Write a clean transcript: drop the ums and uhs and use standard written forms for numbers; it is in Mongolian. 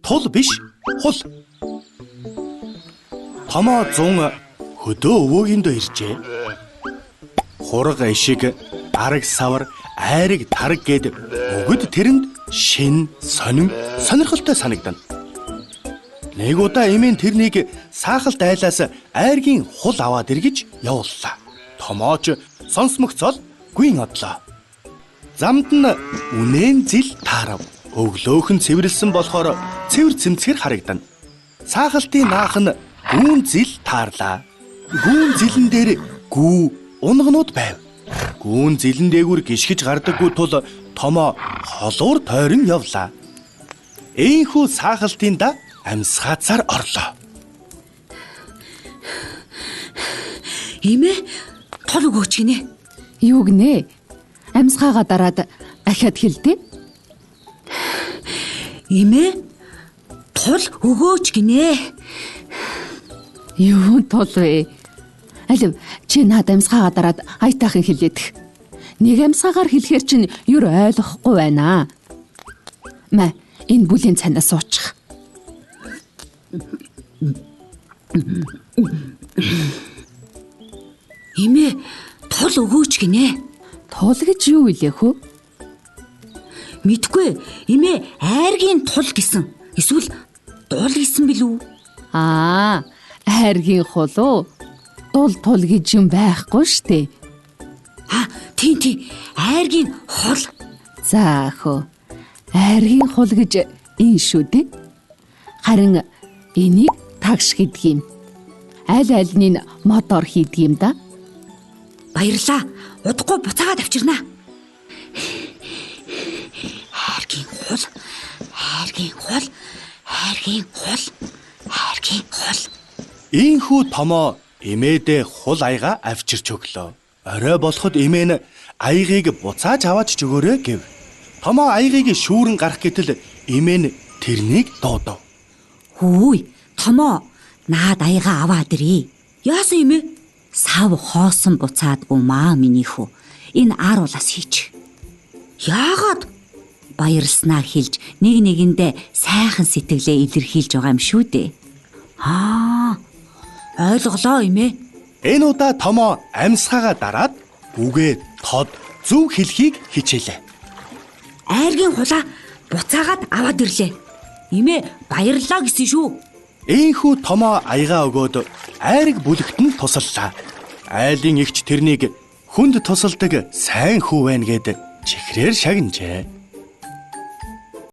Тул биш, хул. Томоо 100 хөдөө өвөөгиндөө иржээ. Хурга ишиг, араг савар, айраг тараг гээд өгöd тэрэнд шин, сонин, сонирхолтой санагдана. Нэг удаа эмээн тэрнийг саахалт айлаас айргийн хул аваад иргэж явууллаа. Томооч сонсмогцол гүйн одлоо. Замд нь үнэн зил таарав. Өглөөхөн цэвэрлсэн болохоор цэвэр цэмцгэр харагдана. Саахалтын наах нь гүүн зил таарлаа. Гүүн зилэн дээр гүү унгнууд байв. Гүүн зилэн дээгүр гიშгэж гардаггүй тул томоо холуур тойрон явлаа. Ийхүү саахалтын да амьсгаацаар орлоо. Эмээ, тол өгөөч гинэ. Юу гинэ? Амьсгаагаа дараад ахиад хэлдэ. Эмээ, тол өгөөч гинэ. Юу тол вэ? Алив чи наад амьсгаагаа дараад аятайхан хэлээдэх. Нэг амьсгаагаар хэлэхэр чинь юу ойлгохгүй байна. Мэ энэ бүлийн цанаас суучих. Эмээ, тол өгөөч гинэ. Тул гэж юу илээ хөө? Мэдгүй, эмээ айргийн тул гэсэн. Эсвэл дул гэсэн билүү? Айргийн хул уу? Тул гэж юм байхгүй штэ. Тийм, айргийн хул. За хөө. Айргийн хул гэж энэ шүү дээ. Харин энийг тагш гэдэг юм. Аль альныг мотор хийдэг юм да. Баярлаа. Удахгүй буцаагаад авчирнаа. Хайргийн хул. Ийхүү томоо эмээдээ хул аяга авчирч өглөө. Орой болоход эмээ нь аягыг буцааж аваач ч өгөөрэй гэв. Томоо аягыг шүүрэн гарах гэтэл эмээ нь тэрнийг дуудав. Хөөе, томоо, наад аяга аваад ирээ. Яасан эмээ? Сав хоосон буцаадгүй маа минийхүү. Энэ ааруулаас хийч. Яагаад? Баярлснаа хэлж нэг нэгэндээ сайхан сэтгэлээ илэрхийлж байгаа юм шүү дээ. Ойлголоо эмээ. Энэ удаа томоо амьсгаагаа дараад үгээ тод зөв хэлхийг хичээлээ. Айргийн хулаа буцаагаад аваад ирлээ. Эмээ, баярлалаа гэсэн шүү. Ийхүү томоо аягаа өгөөд айраг бүлэгтэн тусаллаа. Айлын эгч тэрнийг хүнд тусалдаг сайн хүү байна гэд чихрээр шагнажээ.